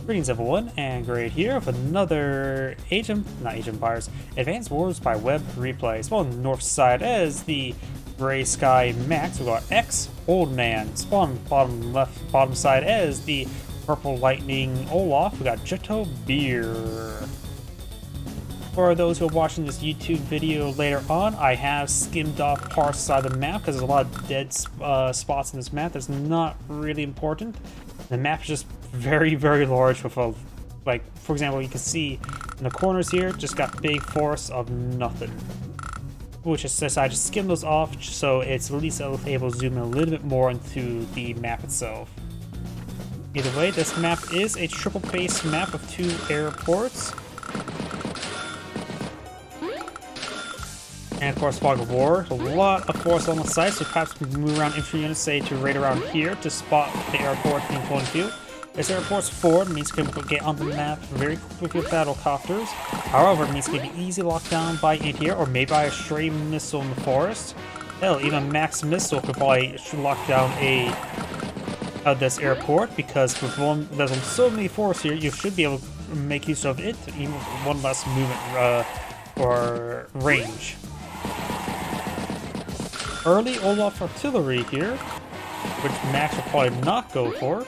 Greetings everyone, and Great here with another Advanced Wars by Web replay. Spawn on the north side as the Gray Sky Max. We got X-OLDMAN. Spawn bottom left, bottom side as the Purple Lightning Olaf. We got JettoBeeer. For those who are watching this YouTube video later on, I have skimmed off parts of the map because there's a lot of dead spots in this map that's not really important. The map is just very, very large with a, like, for example, you can see in the corners here, just got big forests of nothing. Which is just, I just skimmed those off so it's at least able to zoom in a little bit more into the map itself. Either way, this map is a triple-based map with 2 airports. And of course, fog of war. A lot of force on the site, so perhaps move around infantry units, say, to right around here to spot the airport being pulled into. This airport's forward, means you can get onto the map very quickly with battle copters. However, it means it can be easily locked down by anti-air or maybe by a stray missile in the forest. Hell, even max missile could probably lock down this airport, because there's so many forests here, you should be able to make use of it, even with one less movement or range. Early Olaf artillery here, which Max will probably not go for.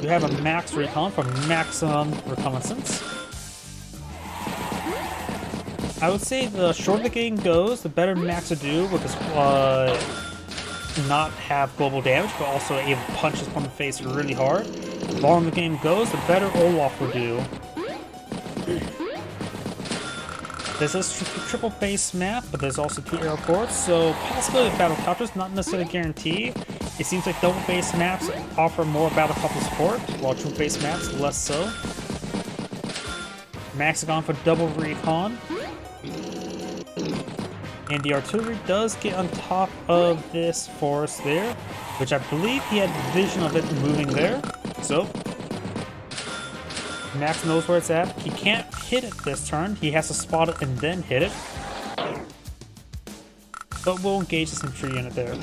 We have a Max recon for maximum reconnaissance. I would say the shorter the game goes, the better Max will do with this, not have global damage, but also able to punch his opponent in the face really hard. The longer the game goes, the better Olaf will do. This is a triple base map, but there's also 2 airports, so possibility of battle copters, not necessarily guaranteed. It seems like double base maps offer more battle copter support, while triple base maps less so. Max has gone for double recon. And the artillery does get on top of this forest there, which I believe he had vision of it moving there. So Max knows where it's at. He can't hit it this turn. He has to spot it and then hit it. But we'll engage this infantry unit there.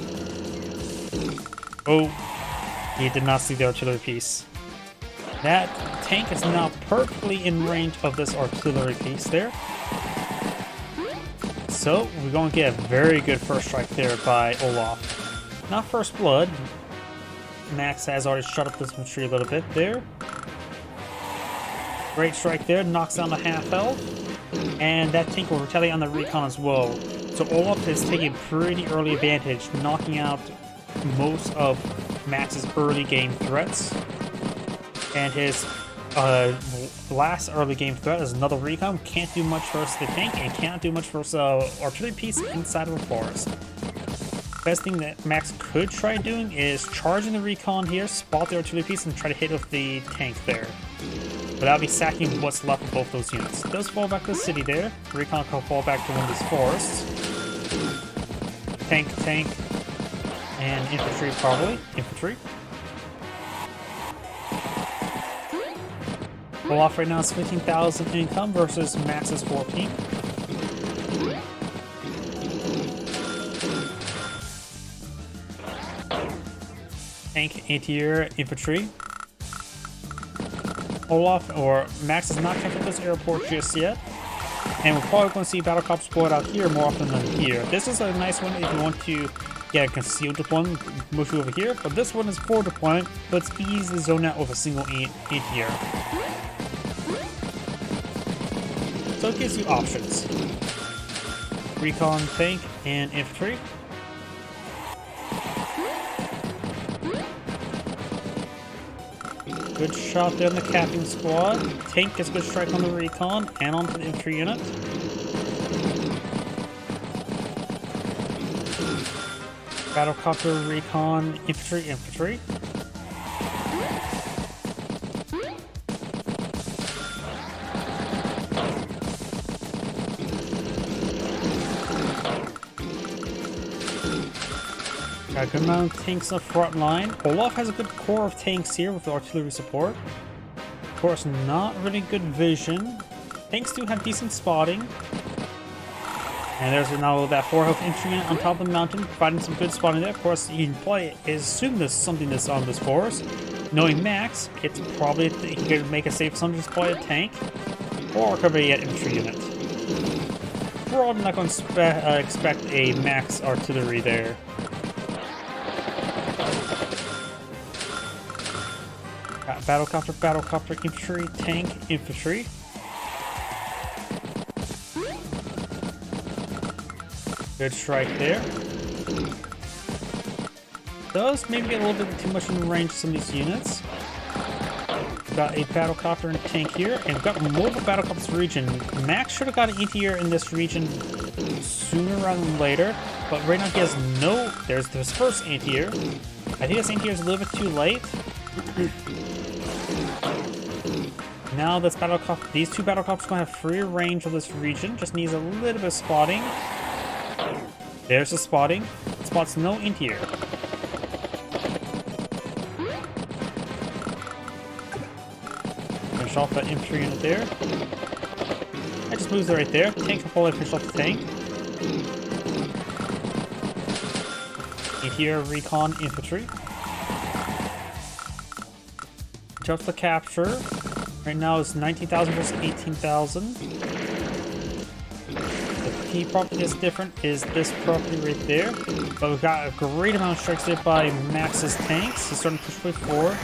Oh, he did not see the artillery piece. That tank is now perfectly in range of this artillery piece there. So we're going to get a very good first strike there by Olaf. Not first blood. Max has already shut up this infantry a little bit there. Great strike there, knocks down the half health, and that tank will retaliate on the recon as well. So Olaf is taking pretty early advantage, knocking out most of Max's early game threats. And his last early game threat is another recon. Can't do much versus the tank, and can't do much versus artillery piece inside of the forest. Best thing that Max could try doing is charging the recon here, spot the artillery piece, and try to hit with the tank there. But that'll be sacking what's left of both those units. It does fall back to the city there. Recon can fall back to one of these forests. Tank, and infantry probably. Infantry. Olaf right now is 15,000 income versus Max's 14. Tank, anti-air, infantry. Olaf, or Max, is not captured this airport just yet. And we're probably going to see battle cops deployed out here more often than here. This is a nice one if you want to get a concealed deployment, move over here. But this one is for deployment, but it's easy to zone out with a single anti-air. So it gives you options. Recon, tank, and infantry. Good shot there on the capping squad. Tank gets a good strike on the recon and onto the infantry unit. Battlecopter, recon, infantry. Got a good amount of tanks on the front line. Olaf has a good core of tanks here with artillery support. Of course, not really good vision. Tanks do have decent spotting. And there's now that 4 health infantry unit on top of the mountain, providing some good spotting there. Of course, you can probably assume there's something that's on this forest. Knowing Max, it's probably he could make a safe assumption to deploy a tank, or it could be an infantry unit. Probably not going to expect a Max artillery there. Got battlecopter, infantry, tank, infantry. Good strike there. Does maybe get a little bit too much in range of some of these units. We've got a battlecopter and a tank here, and we've got multiple battlecopters region. Max should have got an anti-air in this region sooner rather than later, but right now he has no. There's his first anti-air. I think this anti-air is a little bit too late. Now this battlecopter, these two battlecopters going to have free range of this region. Just needs a little bit of spotting. There's the spotting. Spots no anti-air. Finish off that infantry unit there. That just moves it right there. Tank will probably finish off the tank. Anti-air, recon, infantry. Jump the capture. Right now it's 19,000 versus 18,000. The key property that's different is this property right there. But we've got a great amount of strikes there by Max's tanks. He's starting to push way forward.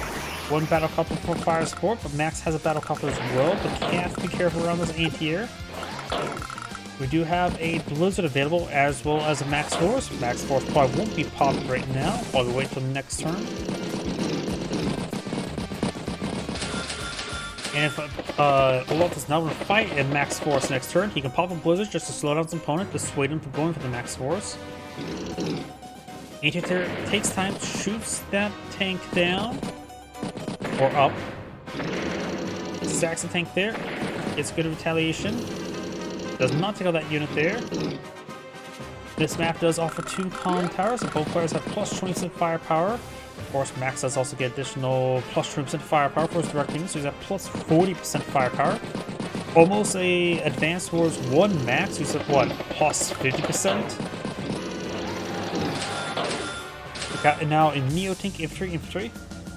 One battlecopter for fire support, but Max has a battlecopter as well. But you have to be careful around this anti-air. We do have a blizzard available as well as a Max Force. Max Force probably won't be popped right now while we wait till the next turn. And if Olaf is not going to fight in Max Force next turn, he can pop a Blizzard just to slow down his opponent, dissuade him from going for the Max Force. Anti-air takes time, shoots that tank down, or up. Sacks the tank there, gets good retaliation. Does not take out that unit there. This map does offer 2 column towers, and both players have plus 20% firepower. Of course, Max does also get additional plus 20% firepower for his direct units, so he's at plus 40% firepower. Almost a Advanced Wars 1 Max, who's at what, plus 50%? We got now a Neo-Tank infantry.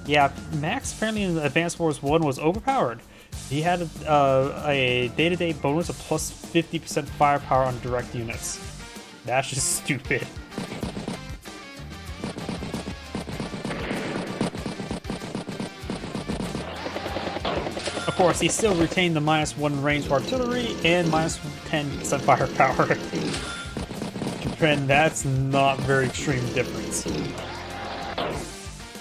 Yeah, Max apparently in Advanced Wars 1 was overpowered. He had a day-to-day bonus of plus 50% firepower on direct units. That's just stupid. Of course, he still retained the -1 range of artillery and minus 10% firepower. And that's not very extreme difference.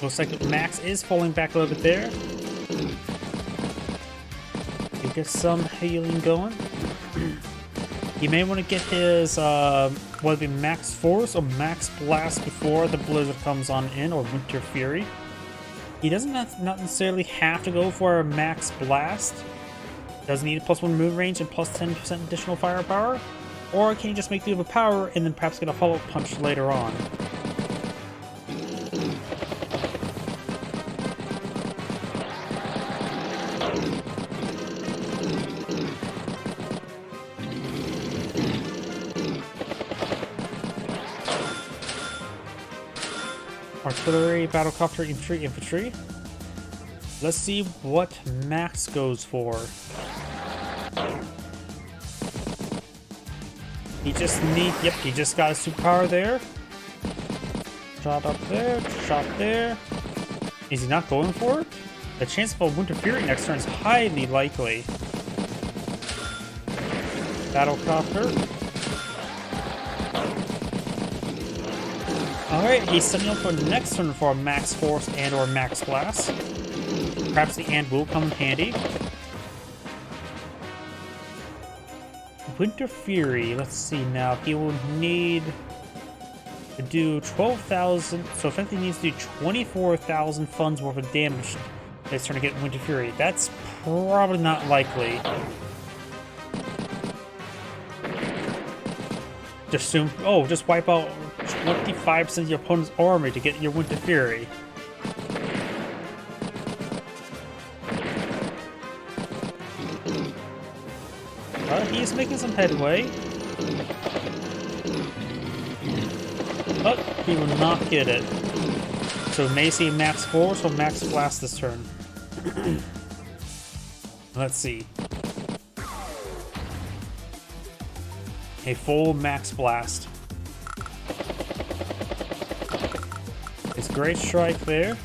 Looks like Max is falling back a little bit there. You get some healing going. You may want to get his whether it be Max Force or Max Blast before the Blizzard comes on in, or Winter Fury. He doesn't not necessarily have to go for a Max Blast. Doesn't need a +1 move range and plus 10% additional firepower. Or can you just make do with a power and then perhaps get a follow-up punch later on? Artillery, battlecopter, infantry. Let's see what Max goes for. He just he just got a superpower there. Shot up there, shot there. Is he not going for it? The chance of a Winter Fury next turn is highly likely. Battlecopter. Alright, he's setting up for next turn for a Max Force and or Max Blast. Perhaps the and will come in handy. Winter Fury, let's see now. He will need to do 12,000, so effectively needs to do 24,000 funds worth of damage this turn to get Winter Fury. That's probably not likely. Just wipe out 25% of your opponent's army to get your Winter Fury. He's making some headway. But he will not get it. So we may see max force or max blast this turn. Let's see. A full max blast. It's great strike there.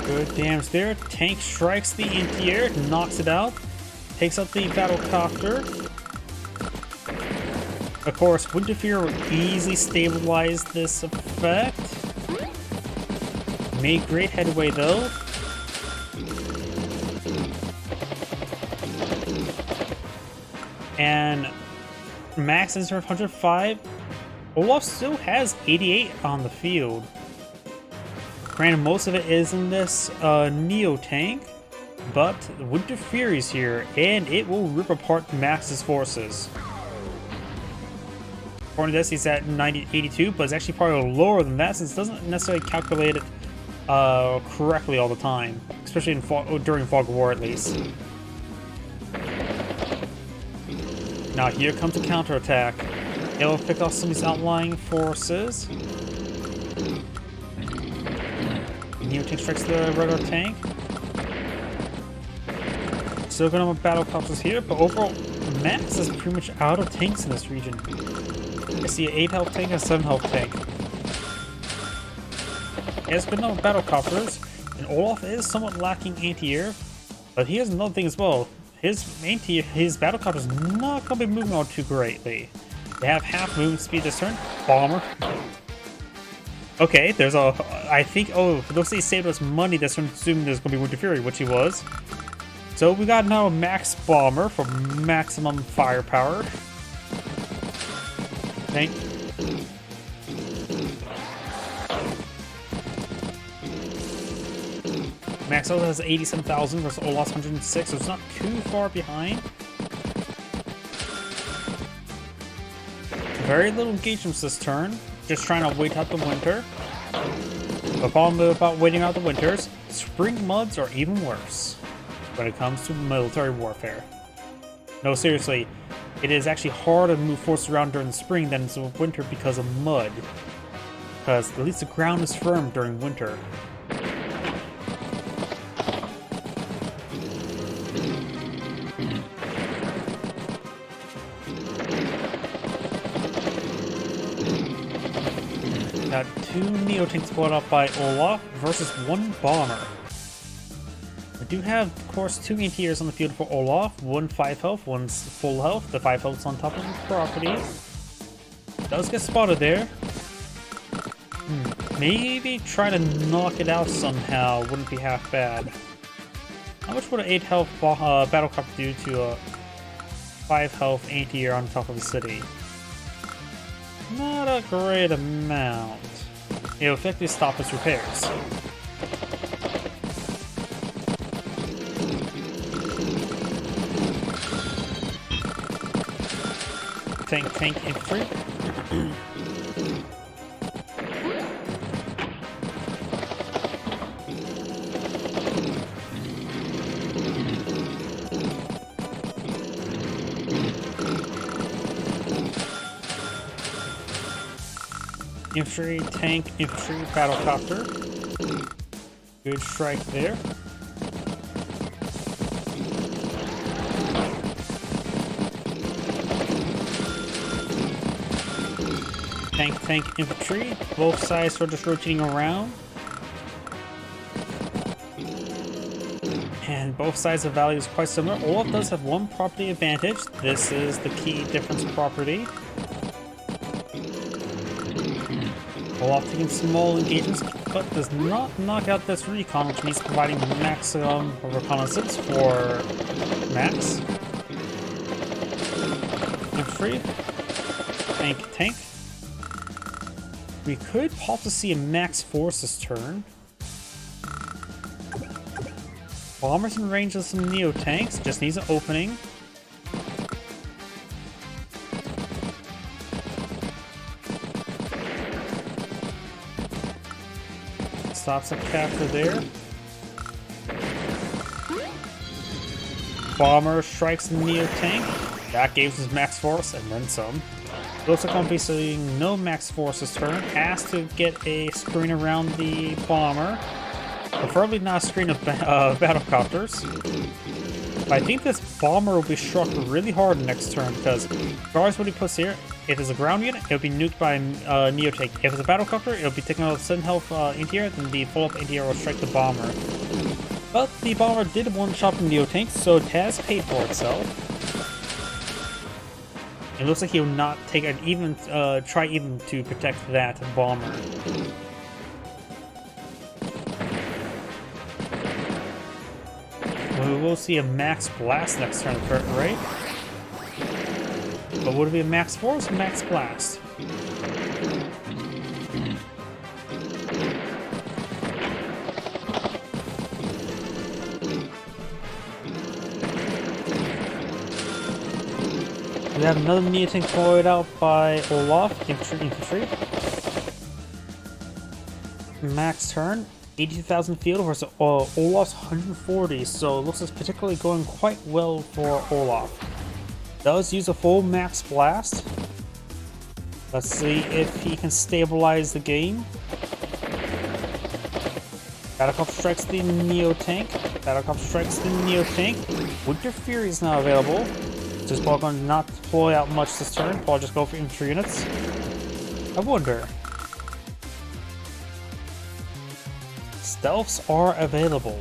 Good damage there. Tank strikes the anti-air, knocks it out, takes out the battle copter. Of course, Winterfear will easily stabilize this effect. Made great headway though. And max is 105. Olaf still has 88 on the field. Granted, most of it is in this Neo tank, but Winter Fury's here, and it will rip apart Max's forces. According to this, he's at 82, but it's actually probably lower than that since it doesn't necessarily calculate it correctly all the time, especially during Fog of War at least. Now here comes a counterattack. It'll pick off some of these outlying forces. Neo tank strikes the regular tank. Still gonna have battle copters here, but overall, Max is pretty much out of tanks in this region. I see an 8 health tank and a 7 health tank. He has good enough battle copters, and Olaf is somewhat lacking anti-air, but he has another thing as well. His battle copters not gonna be moving all too greatly. They have half movement speed this turn. Bomber. Okay, there's a. I think. Oh, it looks like he saved us money this turn, assuming there's gonna be Winter Fury, which he was. So we got now a Max Bomber for maximum firepower. Tank. Max also has 87,000 versus Olaf's 106, so it's not too far behind. Very little engagements this turn, just trying to wait out the winter. The problem about waiting out the winters, spring muds are even worse when it comes to military warfare. No, seriously, it is actually harder to move forces around during the spring than it's in winter because of mud. Because at least the ground is firm during winter. Got 2 Neo tanks brought up by Olaf versus 1 bomber. We do have, of course, 2 anti-airs on the field for Olaf. 1 5 health, 1's full health. The 5 health's on top of the property. Does get spotted there. Maybe try to knock it out somehow. Wouldn't be half bad. How much would an 8 health battlecraft do to a 5 health anti-air on top of the city? Not a great amount. It'll effectively stop his repairs. Tank infantry. Infantry, tank, infantry, battlecopter. Good strike there. Tank, infantry. Both sides are just rotating around. And both sides of value is quite similar. Olaf does have 1 property advantage. This is the key difference property. Olaf taking small engagements, but does not knock out this recon, which means providing maximum reconnaissance for Max. Infantry. Tank. We could possibly see a Max force this turn. Bomber's in range of some Neo tanks, just needs an opening. stops the capture there. Bomber strikes the Neo tank. That gives his max force and then some. Looks like I'm basically no max force this turn. Has to get a screen around the bomber. Preferably not a screen of battlecopters. I think this bomber will be struck really hard next turn because regardless what he puts here, if it's a ground unit, it'll be nuked by a Neo tank. If it's a battlecopter, it'll be taking out 7 health anti-air, then the follow-up anti-air will strike the bomber. But the bomber did one-shot the Neo tank, so it has paid for itself. It looks like he will not take an even try even to protect that bomber. We will see a max blast next turn, right? But would it be a max force or max blast? We have another Neo tank deployed out by Olaf, infantry. Max turn, 82,000 field versus Olaf's 140, so it looks like it's particularly going quite well for Olaf. Does use a full max blast. Let's see if he can stabilize the game. Battlecopter strikes the Neo tank. Battlecopter strikes the Neo tank. Winter Fury is now available. Just probably going to not deploy out much this turn. Probably just go for infantry units. I wonder. Stealths are available.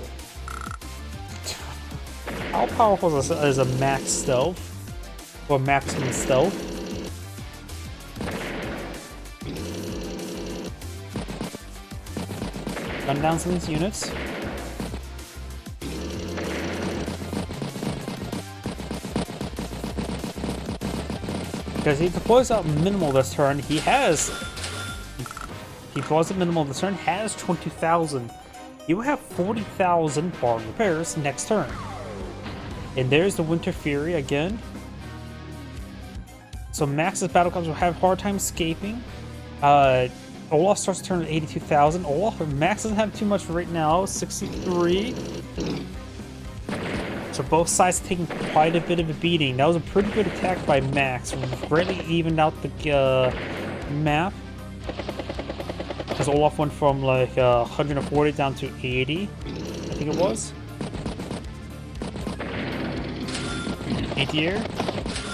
How powerful is a max stealth? Or maximum stealth? Gun down some of these units. Because he deploys out minimal this turn, he deploys at minimal this turn, has 20,000. He will have 40,000 bar repairs next turn. And there's the Winter Fury again. So Max's battlecopters will have a hard time escaping. Olaf starts to turn at 82,000. Max doesn't have too much right now, 63. So both sides taking quite a bit of a beating. That was a pretty good attack by Max. Greatly evened out the map. Because Olaf went from like 140 down to 80, I think it was. 80-year.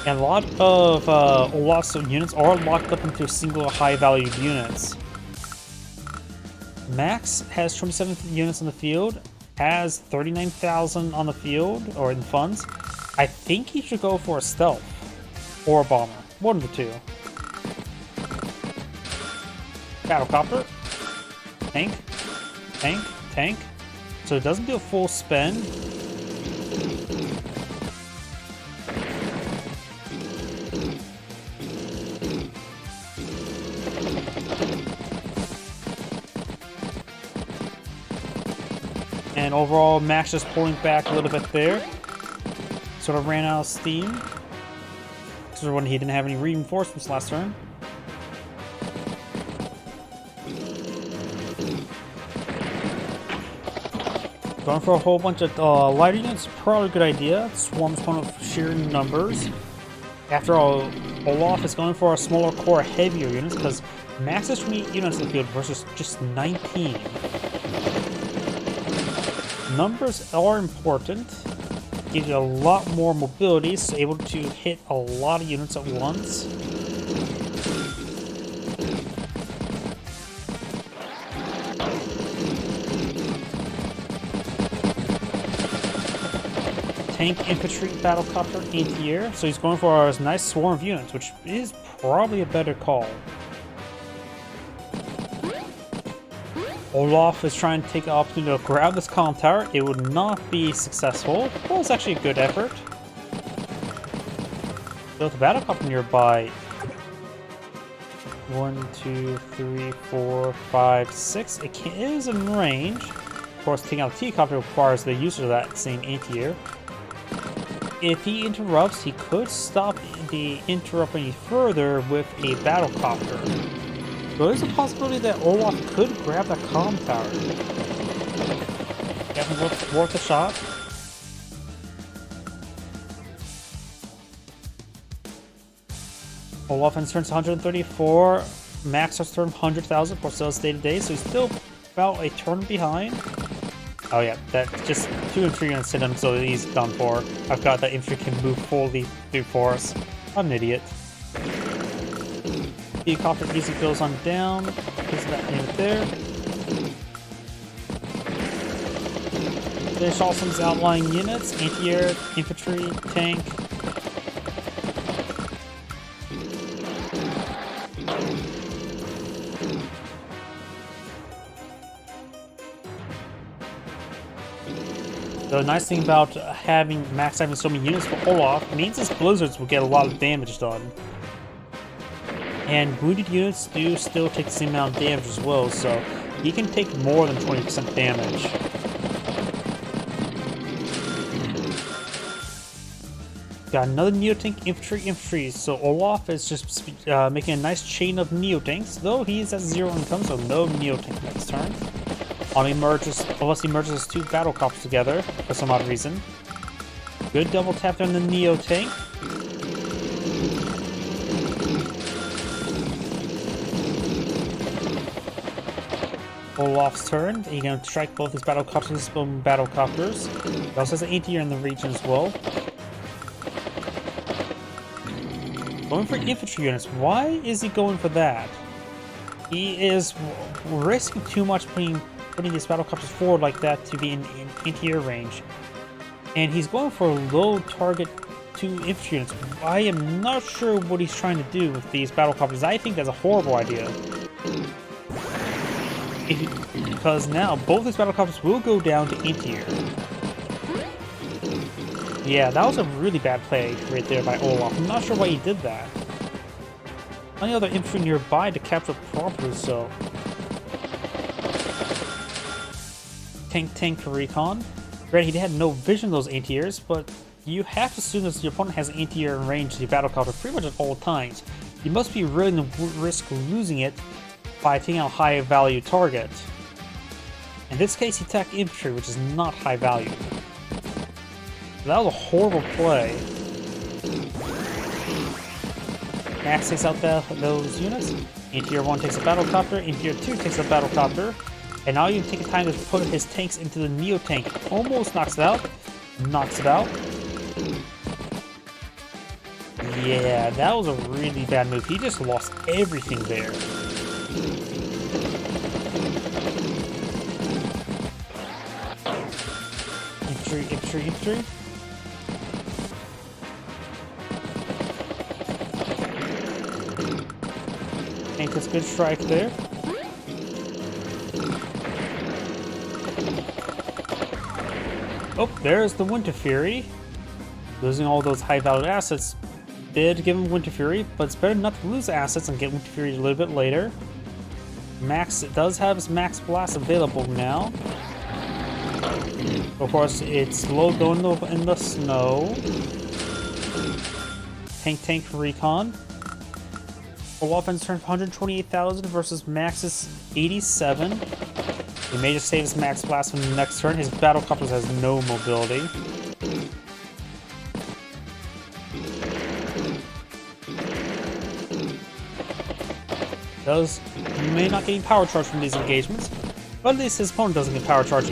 And a lot of Olaf's units are locked up into single high-valued units. Max has 27 units on the field, has 39,000 on the field, or in funds. I think he should go for a stealth or a bomber. One of the two. Battlecopter. Tank. Tank. Tank. So it doesn't do a full spend. And overall, Max just pulling back a little bit there. Sort of ran out of steam. This is when he didn't have any reinforcements last turn. Going for a whole bunch of lighter units, probably a good idea. Swarm's one of sheer numbers. After all, Olaf is going for a smaller core, heavier units, because Max has 28 units in the field versus just 19. Numbers are important. Gives you a lot more mobility, so able to hit a lot of units at once. Tank, infantry, battlecopter, anti-air. So he's going for a nice swarm of units, which is probably a better call. Olaf is trying to take the opportunity to grab this column tower. It would not be successful. Well, it's actually a good effort. Built a battlecopter nearby. 1, 2, 3, 4, 5, 6. It is in range. Of course, taking out the T-copter requires the use of that same anti-air. If he interrupts, he could stop the interrupt any further with a battlecopter. There's a possibility that Olaf could grab that comm tower. Definitely worth a shot. Olaf turns 134. Max has turned 100,000 for sales day to day, so he's still about a turn behind. Oh yeah, that just 2 and 3 units hit him, so he's done for. I've got that infantry can move fully through forest. I'm an idiot. The helicopter easily goes on down because of that unit there. Finish all some outlying units, anti-air, infantry, tank. The nice thing about having so many units for Olaf means his blizzards will get a lot of damage done. And wounded units do still take the same amount of damage as well, so he can take more than 20% damage. Got another Neotank infantry, so Olaf is just making a nice chain of Neotanks, though he's at 0 income, so no Neotank next turn. Unless he merges his 2 battle copters together for some odd reason. Good double tap on the Neotank. Olaf's turn. He's going to strike both his battle copters and battle copters. He also has an anti-air in the region as well. Going for infantry units. Why is he going for that? He is risking too much putting these battle copters forward like that to be in anti-air range. And he's going for a low target 2 infantry units. I am not sure what he's trying to do with these battle copters. I think that's a horrible idea. Because now both these battle copters will go down to anti-air. Yeah, that was a really bad play right there by Olaf. I'm not sure why he did that. Any other infantry nearby to capture properly, so. Tank for recon. Granted, he had no vision of those anti-airs, but you have to assume that your opponent has an anti-air in range to the battle copter pretty much at all times. You must be willing to risk losing it by taking out a high value target. In this case, he attacked infantry, which is not high value. That was a horrible play. Max takes out those units. Anti-air 1 takes a battle copter. Anti-air 2 takes a battle copter. And now you take time to put his tanks into the Neo-tank. Almost knocks it out. Knocks it out. Yeah, that was a really bad move. He just lost everything there. Infantry. Tank gets a good strike there. Oh, there's the Winter Fury. Losing all those high-valued assets did give him Winter Fury, but it's better not to lose assets and get Winter Fury a little bit later. Max does have his Max Blast available now. Of course, it's low going in the snow. Tank for recon. Olaf turn 128,000 versus Max's 87. He may just save his Max Blast for the next turn. His battle copters has no mobility. He may not get power charge from these engagements, but at least his opponent doesn't get power charge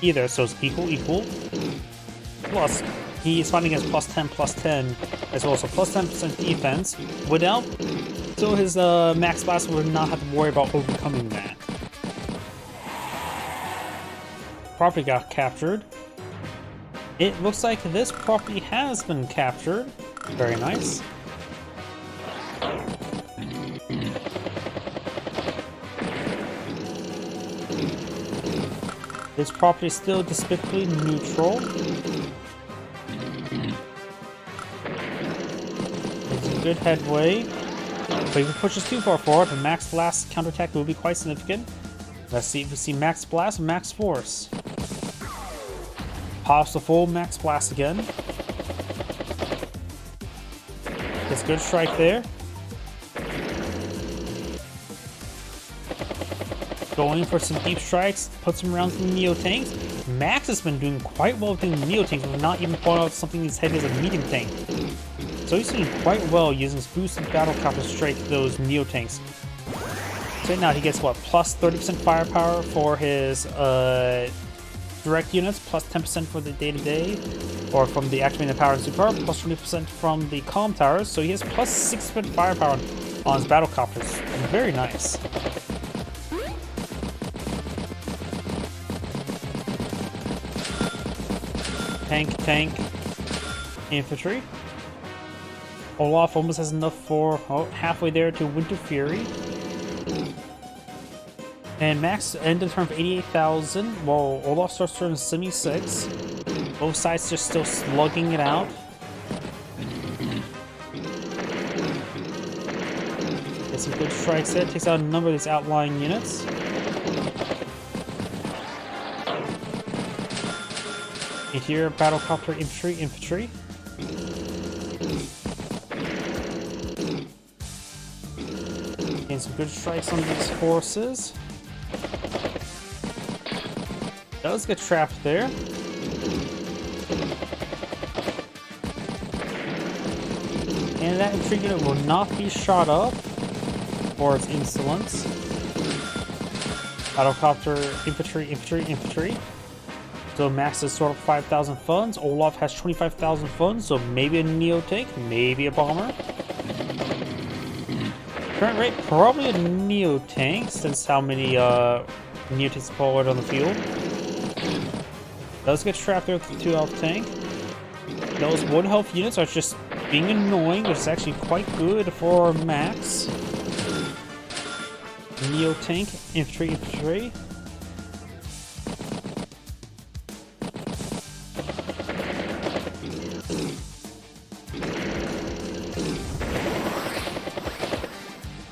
either, so it's equal. Plus, he is fighting against +10 as well, so +10% defense. So his Max Blast would not have to worry about overcoming that. Property got captured. It looks like this property has been captured. Very nice. This property is still despicably neutral. It's a good headway. But if he pushes too far forward, the Max Blast counterattack will be quite significant. Let's see if we see Max Blast and Max Force. Pops the full Max Blast again. Gets a good strike there. going for some deep strikes, puts him around some Neo tanks. Max has been doing quite well with the Neo tanks, but not even pulling out something as heavy as a medium tank. So he's doing quite well using his boosted battle copter straight to those Neo tanks. So right now he gets what, plus 30% firepower for his direct units, plus 10% for the day-to-day, or from the activating the power and superpower, plus 20% from the comm towers. So he has plus 6% firepower on his battle copters. Very nice. Tank, infantry. Olaf almost has enough for halfway there to Winter Fury. And Max ended the turn for 88,000, while Olaf starts turn 76. Both sides just still slugging it out. Gets some good strikes there, takes out a number of these outlying units. Here, battlecopter infantry. Getting some good strikes on these forces. Does get trapped there. And that infantry unit will not be shot up for its insolence. Battlecopter infantry. So Max has sort of 5,000 funds. Olaf has 25,000 funds, so maybe a Neo tank, maybe a bomber. Current rate, probably a Neo tank, since how many Neo tanks forward on the field. Does get trapped there with the 2 health tank. Those 1 health units are just being annoying, which is actually quite good for Max. Neo tank, infantry.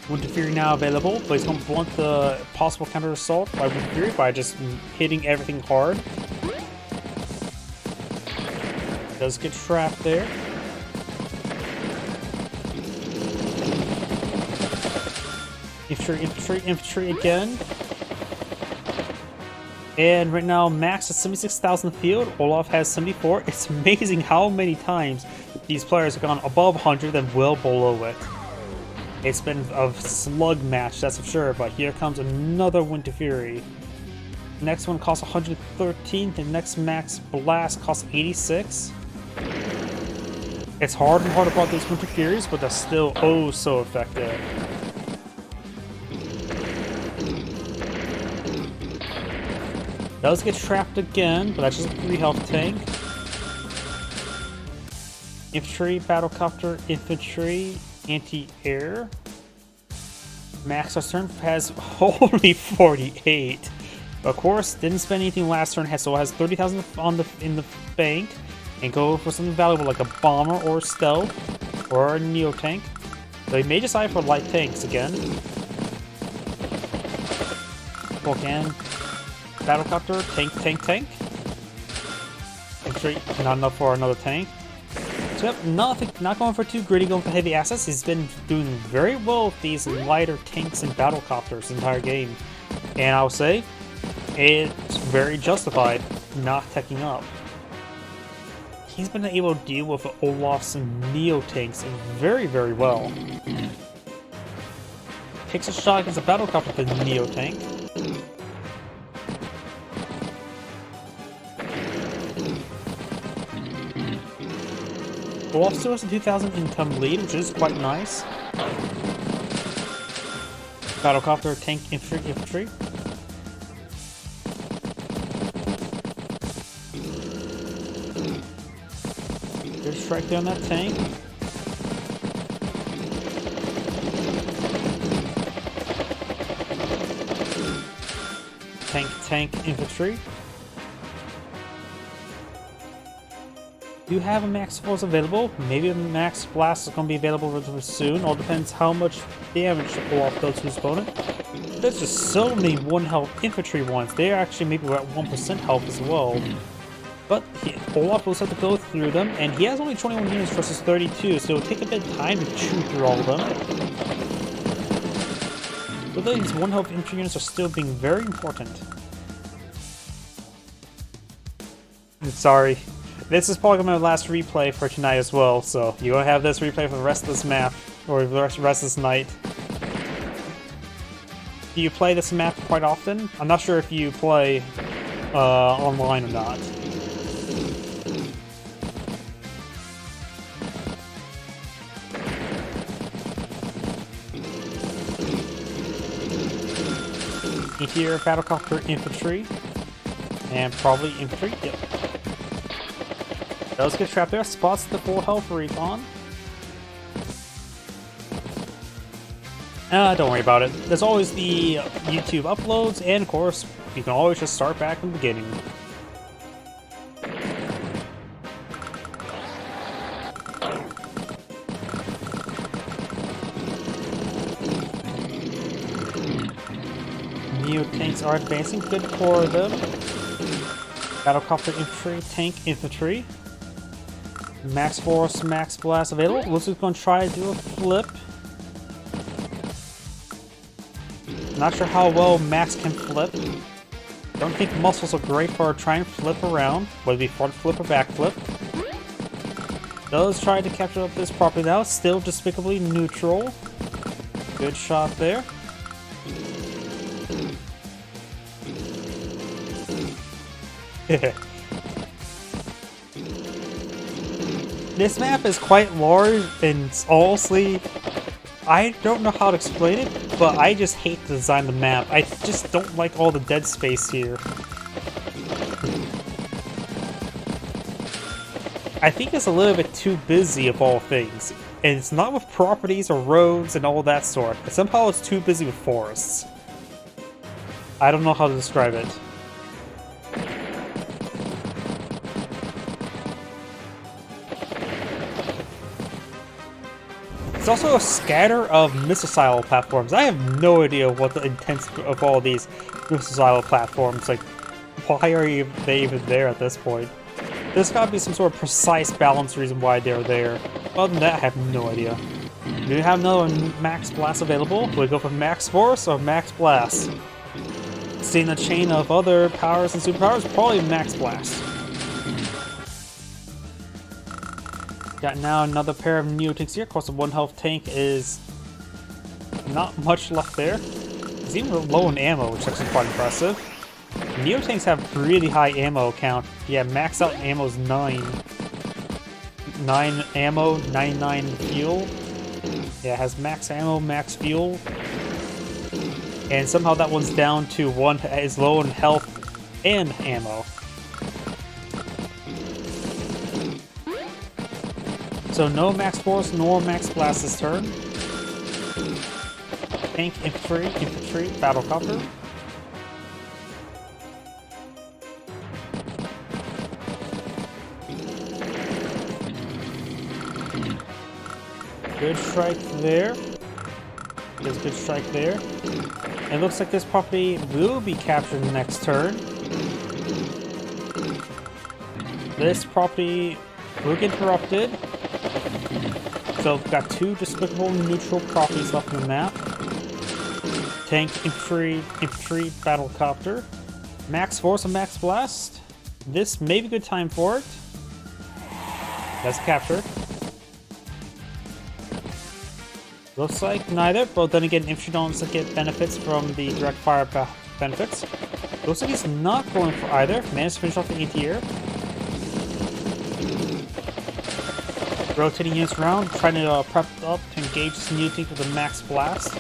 Winter Fury now available, but he's going to blunt the possible counter assault by Winter Fury by just hitting everything hard. Does get trapped there. Infantry again. And right now, Max has 76,000 in the field. Olaf has 74. It's amazing how many times these players have gone above 100 and well below it. It's been a slug match, that's for sure, but here comes another Winter Fury. Next one costs 113, the next Max Blast costs 86. It's hard and hard about these Winter Furies, but they're still oh so effective. Does get trapped again, but that's just a 3 health tank. Infantry, battlecopter, infantry, anti-air. Max last turn has only 48. Of course, didn't spend anything last turn, so has 30,000 in the bank, and go for something valuable like a bomber or stealth or a Neo tank. So he may decide for light tanks again. Volcan, battlecopter, tank. Infantry, not enough for another tank. So yep, not going for too greedy, going for heavy assets. He's been doing very well with these lighter tanks and battlecopters the entire game. And I'll say, it's very justified not teching up. He's been able to deal with Olaf's Neo tanks very, very well. Takes a shot against a battlecopter with a Neo tank. Olaf still has a 2,000 income lead, which is quite nice. Battlecopter, tank, infantry. Good strike there on that tank. Tank, infantry. Do have a Max Force available. Maybe a Max Blast is going to be available relatively soon. All depends how much damage Olaf does to his opponent. There's just so many 1 health infantry ones. They're actually maybe at 1% health as well. But Olaf will have to go through them, and he has only 21 units versus 32, so it'll take a bit of time to chew through all of them. But these 1 health infantry units are still being very important. Sorry. This is probably my last replay for tonight as well, so you're gonna have this replay for the rest of this map, or the rest of this night. Do you play this map quite often? I'm not sure if you play online or not. Here, battlecopter infantry, and probably infantry. Yep. Does get trapped there. Spots the full health recon. Don't worry about it. There's always the YouTube uploads, and of course, you can always just start back from the beginning. Neo tanks are advancing, good for them. Battlecopter infantry, tank infantry. Max force, max blast available. Looks like going to try to do a flip. Not sure how well Max can flip. Don't think muscles are great for trying to flip around, whether it be front flip or back flip. Does try to capture up this property now, still despicably neutral. Good shot there. This map is quite large, and honestly, I don't know how to explain it, but I just hate the design of the map. I just don't like all the dead space here. I think it's a little bit too busy of all things, and it's not with properties or roads and all that sort. Somehow it's too busy with forests. I don't know how to describe it. It's also a scatter of missile platforms. I have no idea what the intent of all these missile platforms. Like, why are they even there at this point? There's gotta be some sort of precise balance reason why they're there. Other than that, I have no idea. Do you have another max blast available? Will we go for max force or max blast? Seeing a chain of other powers and superpowers, probably max blast. Got now another pair of Neotanks here. Of course, the 1 health tank is not much left there. It's even low in ammo, which is actually quite impressive. Neotanks have really high ammo count. Yeah, max out ammo is 9. 9 ammo, 99 fuel. Yeah, it has max ammo, max fuel. And somehow that one's down to 1 is low in health and ammo. So no max force nor max blast this turn. Tank, infantry, battlecopter. Good strike there. There's a good strike there. And it looks like this property will be captured next turn. This property will get interrupted. So we've got 2 despicable neutral properties left on the map. Tank, infantry, battlecopter. Max force and max blast. This may be a good time for it. That's captured. Looks like neither, but then again, infantry don't get benefits from the direct fire benefits. Looks like he's not going for either. Managed to finish off the anti-air. Rotating units around, trying to prep up to engage this new tank with a max blast.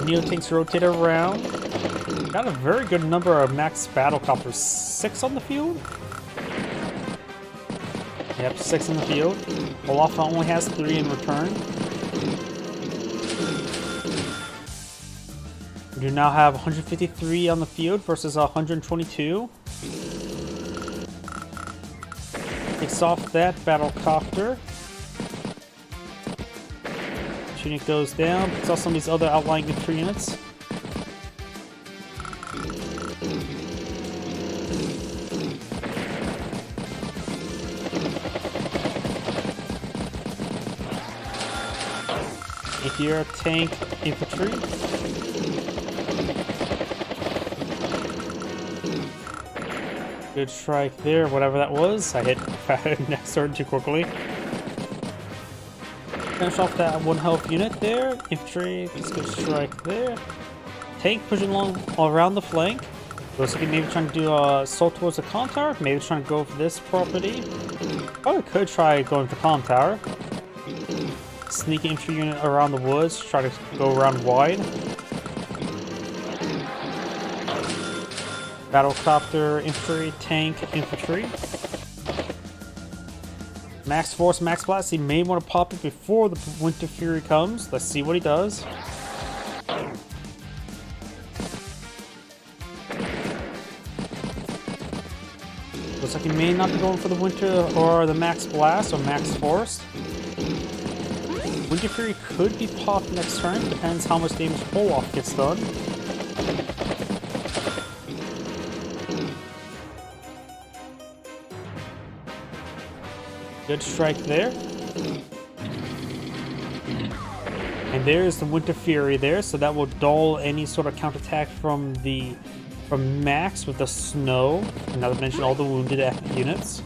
Neo tanks rotate around. Got a very good number of max battlecopters. 6 on the field? Yep, 6 in the field. Olaf only has 3 in return. We do now have 153 on the field versus 122. Takes off that battlecopter. Tunic goes down. Picks off some of these other outlying infantry units. Here, tank, infantry. Good strike there, whatever that was. I hit next turn too quickly. Finish off that 1 health unit there. Infantry, just good strike there. Tank pushing along all around the flank. Looks like he maybe trying to do a assault towards the comm tower. Maybe trying to go for this property. Probably could try going for comm tower. Sneak infantry unit around the woods. Try to go around wide. Battlecopter, infantry, tank, infantry. Max force, max blast. He may want to pop it before the Winter Fury comes. Let's see what he does. Looks like he may not be going for the Winter or the Max Blast or Max Force. Winter Fury could be popped next turn, depends how much damage Olaf gets done. Good strike there. And there's the Winter Fury there, so that will dull any sort of counterattack from Max with the snow, not to mention all the wounded units.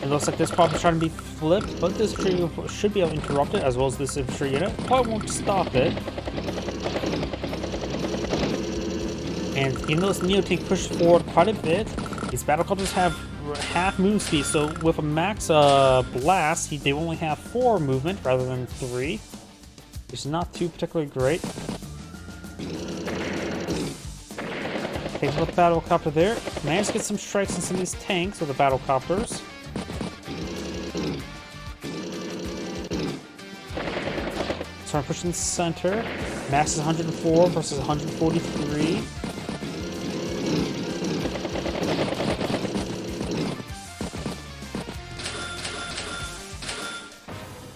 It looks like this probably trying to be flipped, but this tree should be able to interrupt it, as well as this infantry unit. Probably won't stop it. And even though this Neo tank pushed forward quite a bit, these battlecopters have half move speed, so with a max blast, they only have 4 movement rather than 3, which is not too particularly great. Takes the battlecopter there. Managed to get some strikes in some of these tanks with the battlecopters. So I'm pushing the center. Max is 104 versus 143.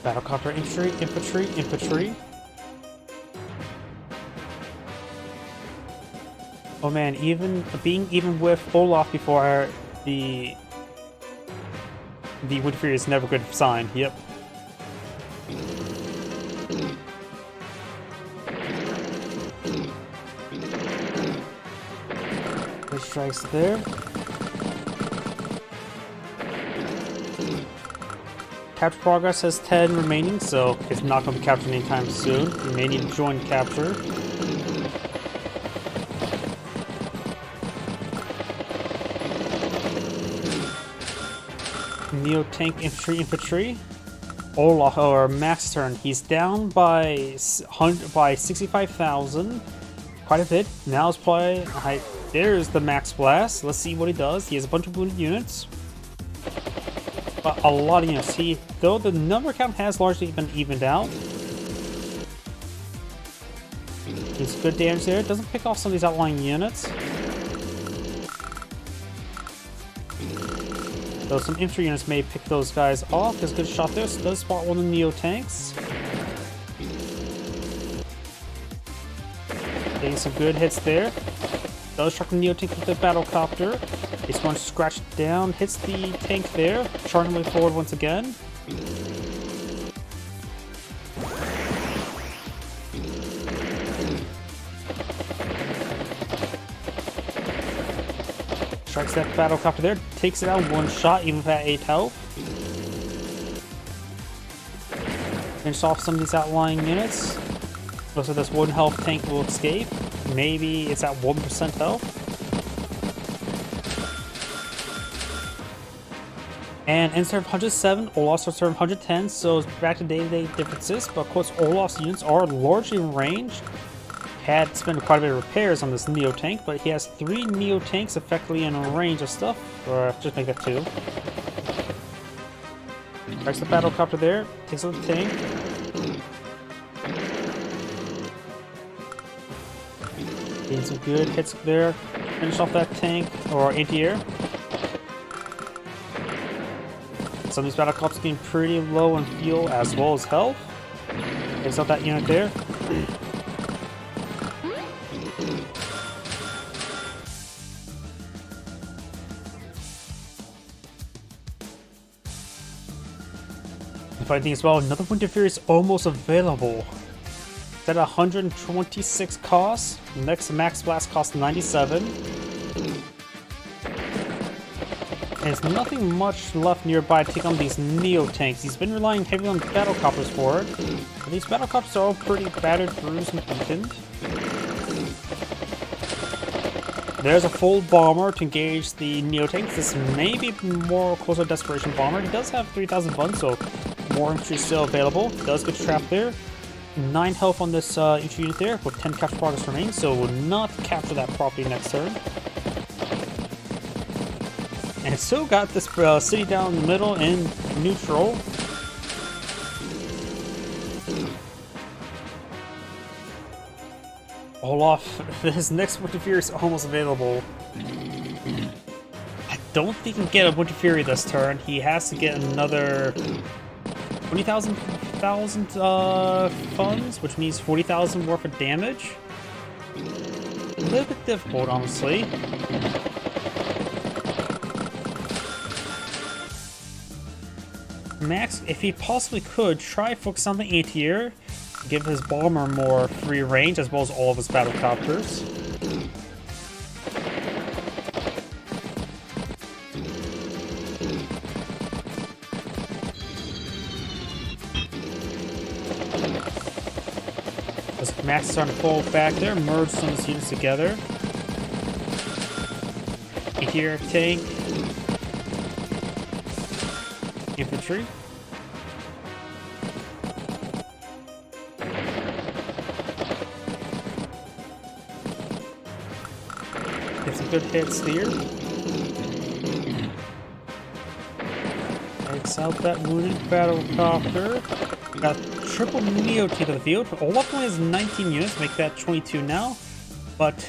Battlecopter, infantry, infantry, infantry. Oh man, being even with Olaf before the Winter Fury is never a good sign. Yep. Good strikes there. Capture progress has 10 remaining, so it's not going to be captured anytime soon. You may need to join capture. Neo tank infantry. Olaf, or Max turn. He's down by 65,000. Quite a bit. Now it's probably there's the Max Blast. Let's see what he does. He has a bunch of wounded units. But a lot of units. Though the number count has largely been evened out. He's good damage there. Doesn't pick off some of these outlying units. Though some infantry units may pick those guys off. There's a good shot there. So does spot one of the Neo tanks. Getting some good hits there. Does struck the Neo tank with the battlecopter. This one scratched down, hits the tank there. Charging way forward once again. Strikes that battlecopter there, takes it out one shot, even with that 8 health. Finish off some of these outlying units. Looks like this 1 health tank will escape. Maybe it's at 1% health. And instead of 107, Olaf's starts from 110, so it's back to day-to-day differences. But of course, Olaf's units are largely in range. Had spent quite a bit of repairs on this Neo tank, but he has 3 Neo tanks effectively in range of stuff, or just make that 2. Strikes the battlecopter there, takes out the tank. Getting some good hits there. Finish off that tank, or anti-air. Some of these battlecopters getting pretty low on fuel as well as health. Takes out that unit there. Funny thing as well, another Winter Fury is almost available. It's at 126 cost. Next Max Blast costs 97. There's nothing much left nearby to take on these Neo tanks. He's been relying heavily on battle copters for it. But these battle copters are all pretty battered, bruised, and beaten. There's a full bomber to engage the Neo tanks. This may be more closer to Desperation Bomber. He does have 3,000 buns, so more infantry still available. Does get trapped there. 9 health on this infantry unit there, with 10 capture progress remaining, so will not capture that property next turn. And it's still got this city down in the middle in neutral. Olaf, his next Winter Fury is almost available. I don't think he can get a Winter Fury this turn. He has to get another 20,000 funds, which means 40,000 worth of damage. A little bit difficult, honestly. Max, if he possibly could, try focus on the anti-air, give his bomber more free range, as well as all of his battle copters. As Max is starting to fall back there, merge some of his units together. Anti-air tank. Infantry. Get some good hits here. Takes out that wounded battlecopter. Got triple Neo tank on the field. Olaf only has 19 units, make that 22 now. But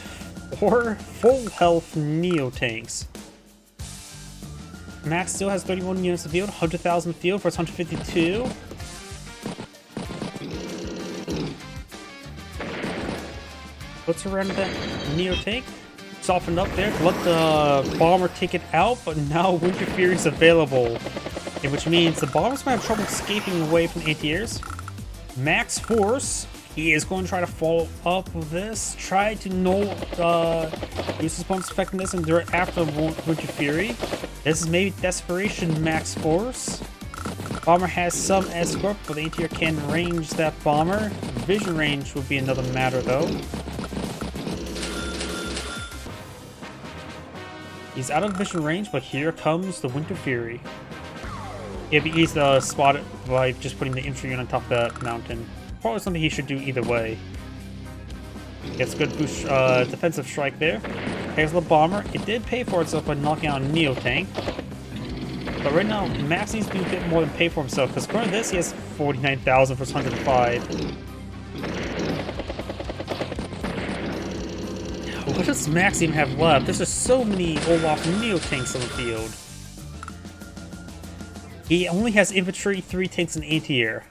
4 full health Neo tanks. Max still has 31 units in the field, 100,000 field for its 152. Puts around that Neo tank. Softened up there to let the bomber take it out, but now Winter Fury is available. Which means the bomber's going to have trouble escaping away from anti-airs. Max Force, he is going to try to follow up with this. Try to use his bomb's effectiveness and do it after Winter Fury. This is maybe Desperation Max Force. Bomber has some escort, but the anti-air can range that bomber. Vision range would be another matter though. He's out of vision range, but here comes the Winter Fury. It'd be easy to spot it by just putting the infantry unit on top of the mountain. Probably something he should do either way. Gets a good boost, defensive strike there. There's the bomber. It did pay for itself by knocking out a Neo tank. But right now, Max needs to do a bit more than pay for himself, because according to this, he has 49,000 for 105. What does Max even have left? There's just so many Olaf Neo tanks on the field. He only has infantry, 3 tanks, and anti-air.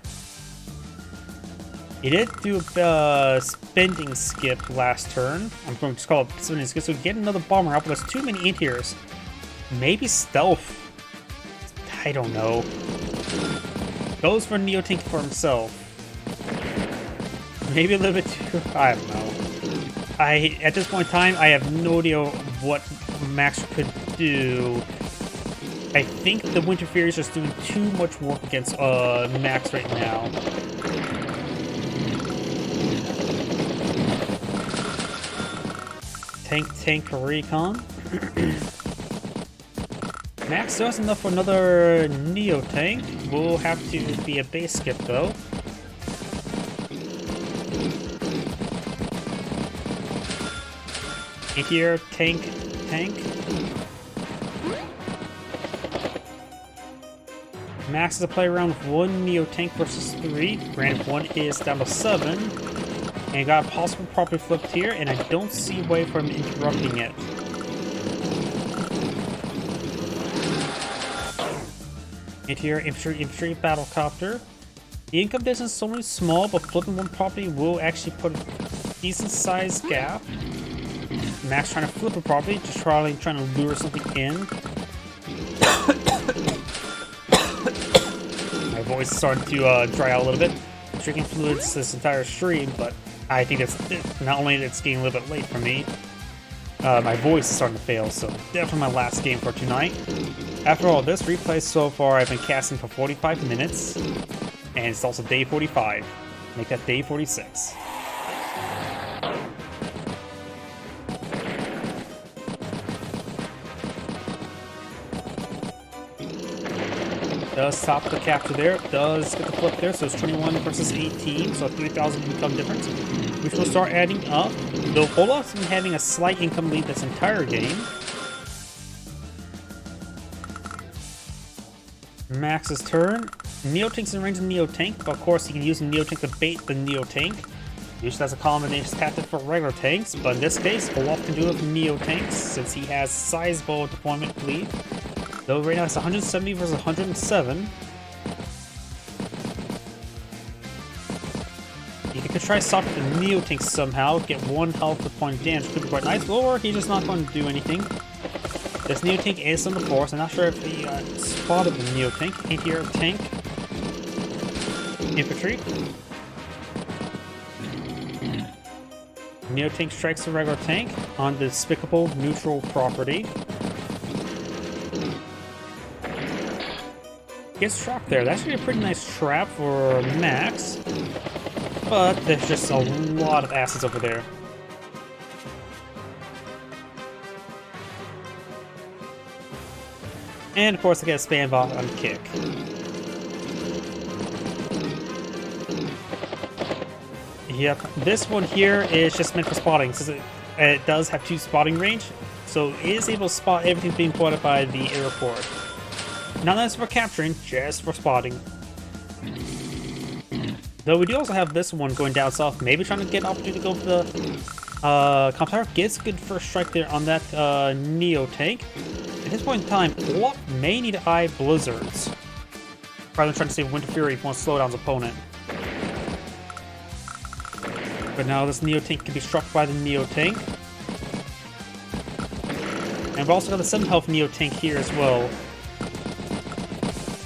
He did do a spending skip last turn. I'm going to just call it spending skip, so we get another bomber out, but there's too many anti-airs. Maybe stealth. I don't know. Goes for Neo tank for himself. Maybe a little bit too. I don't know. At this point in time, I have no idea what Max could do. I think the Winter Fury is just doing too much work against Max right now. Tank recon. Max still has enough for another Neo tank. Will have to be a base skip though. Here, tank. Max is to play around with 1 Neo tank versus 3. Granted, 1 is down to 7. And got a possible property flipped here, and I don't see a way for him interrupting it. Anti-air infantry battlecopter. The income distance is only small, but flipping one property will actually put a decent sized gap. Max trying to flip a property, just trying to lure something in. My voice is starting to dry out a little bit. I'm drinking fluids this entire stream, but I think it's not only it's getting a little bit late for me, my voice is starting to fail, so definitely my last game for tonight. After all this replay so far, I've been casting for 45 minutes, and it's also day 45. Make that day 46. Does stop the capture there, does get the flip there, so it's 21 versus 18, so 3,000 income difference, which will start adding up. Though Olaf's been having a slight income lead this entire game. Max's turn. Neo-Tank's in range of Neo-Tank, but of course he can use the Neo-Tank to bait the Neo-Tank. Usually that's a combination tactic for regular tanks, but in this case, Olaf can do it with Neo-Tanks since he has sizable deployment lead. Though right now it's 170 versus 107. You could try to stop the Neo-Tank somehow, get 1 health to point damage, could be quite nice, or he's just not going to do anything. This Neo-Tank is on the force, I'm not sure if he spotted the Neo-Tank. Anti-air tank. Infantry. Neo-Tank strikes the regular tank on the despicable neutral property. Gets trapped there. That's actually a pretty nice trap for Max. But there's just a lot of assets over there. And of course I get a spam bot on kick. Yep, this one here is just meant for spotting since it does have 2 spotting range. So it is able to spot everything being spotted by the airport. Not necessarily for capturing, just for spotting. Though we do also have this one going down south, maybe trying to get an opportunity to go for the comp tower. Gets a good first strike there on that Neo-Tank. At this point in time, Olaf may need to eye blizzards, rather than trying to save Winter Fury if he wants to slow down his opponent. But now this Neo-Tank can be struck by the Neo-Tank. And we've also got the 7 health Neo-Tank here as well.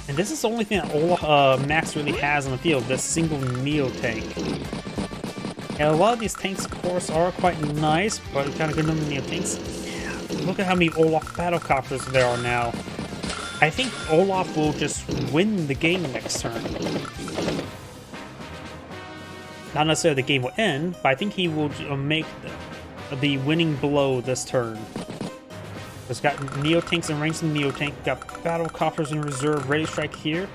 And this is the only thing that Olaf, Max really has on the field, this single Neo-Tank. And a lot of these tanks, of course, are quite nice, but we kind of good number of Neo-Tanks. Look at how many Olaf battlecopters there are now. I think Olaf will just win the game next turn. Not necessarily the game will end, but I think he will make the winning blow this turn. It's got Neo-Tanks in range of the Neo-Tank, got battlecopters in reserve, ready to strike here.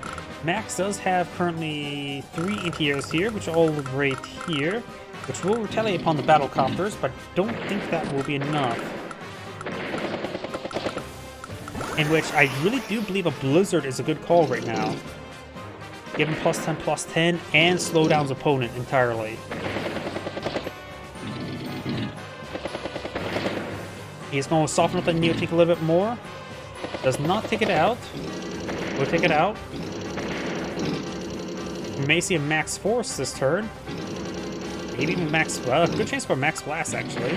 Max does have currently 3 anti-airs here, which all look great here, which will retaliate upon the battlecopters, but don't think that will be enough. In which I really do believe a blizzard is a good call right now. Give him +10/+10 and slow down his opponent entirely. He's going to soften up the Neo-Tank a little bit more. Does not take it out. Will take it out. We may see a Max Force this turn. Maybe even Max... good chance for Max Blast, actually.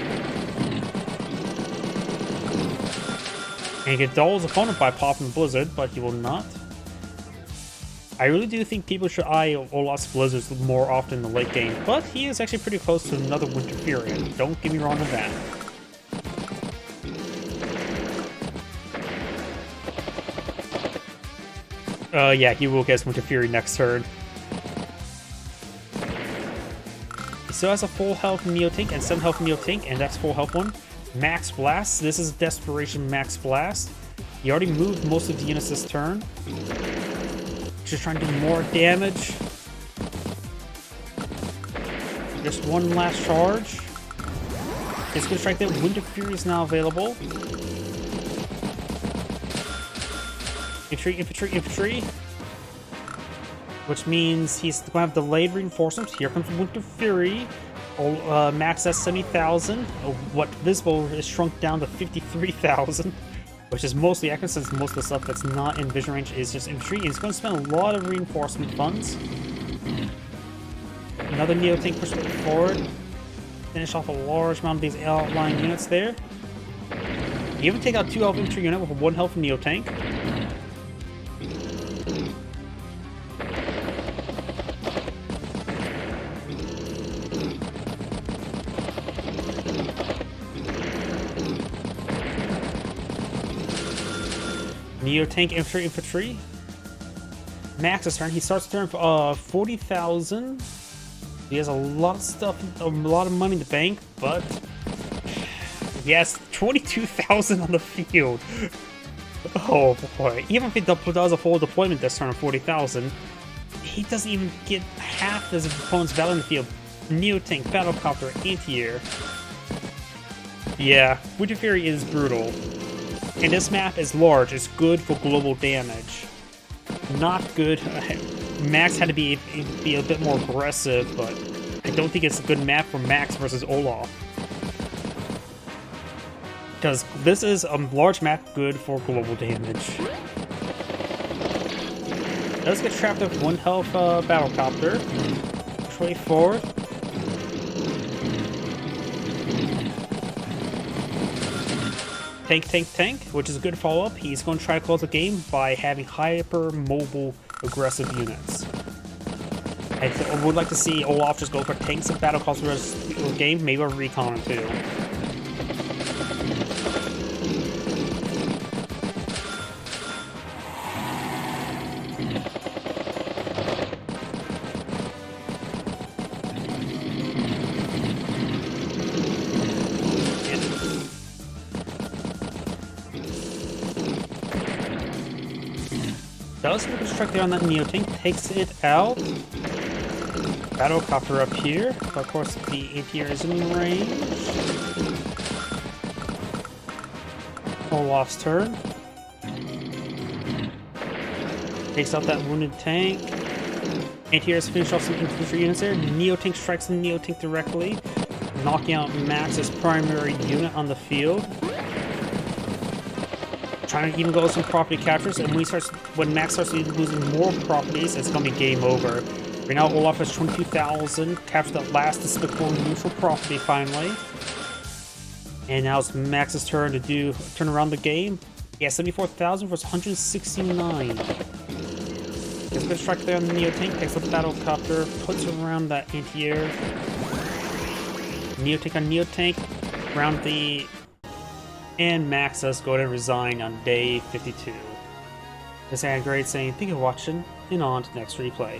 And he can dull his opponent by popping Blizzard, but he will not. I really do think people should eye Olaf's Blizzards more often in the late game, but he is actually pretty close to another Winter Fury. Don't get me wrong on that. Yeah, he will get Winter Fury next turn. He still has a full health Neo-Tank and 7 health Neo-Tank, and that's full health one. Max Blast. This is Desperation Max Blast. He already moved most of the units this turn. Just trying to do more damage. Just one last charge. It's good strike there. Winter Fury is now available. Infantry, infantry, infantry. Which means he's going to have delayed reinforcements. Here comes Winter Fury. Max has 70,000. What visible is shrunk down to 53,000. Which is mostly accurate since most of the stuff that's not in vision range is just infantry. And he's going to spend a lot of reinforcement funds. Another Neo-Tank pushed forward. Finish off a large amount of these outlying units there. You even take out 2 health infantry unit with a 1 health Neo-Tank. Neo tank infantry. Max's turn. He starts turn 40,000. He has a lot of stuff, a lot of money in the bank, but he has 22,000 on the field. Oh boy! Even if he does a full deployment this turn of 40,000, he doesn't even get half his opponent's value in the field. Neo tank, battlecopter, anti-air. Yeah, Winter Fury is brutal. And this map is large, it's good for global damage. Not good. Max had to be a bit more aggressive, but I don't think it's a good map for Max versus Olaf. Because this is a large map good for global damage. Let's get trapped with 1 health battlecopter. Push way forward. Tank, which is a good follow-up. He's going to try to close the game by having hyper-mobile, aggressive units. I would like to see Olaf just go for tanks and battlecopters for the game, maybe a recon too. Does make a strike there on that Neo tank, takes it out. Battlecopter up here. Of course, the anti-air is in range. Olaf's turn. Takes out that wounded tank. Anti-air is finished off some infantry units there. Neo tank strikes the Neo tank directly, knocking out Max's primary unit on the field. Trying to even go with some property captures, and when Max starts losing more properties, it's gonna be game over. Right now, Olaf has 22,000, captured that last despicable neutral property finally. And now it's Max's turn to turn around the game. He has 74,000 versus 169. Gets a good strike there on the Neo tank, takes up the battlecopter, puts around that anti-air. Neo tank on Neo tank, around the. And Max does go ahead and resign on day 52. This is great saying thank you for watching, and on to the next replay.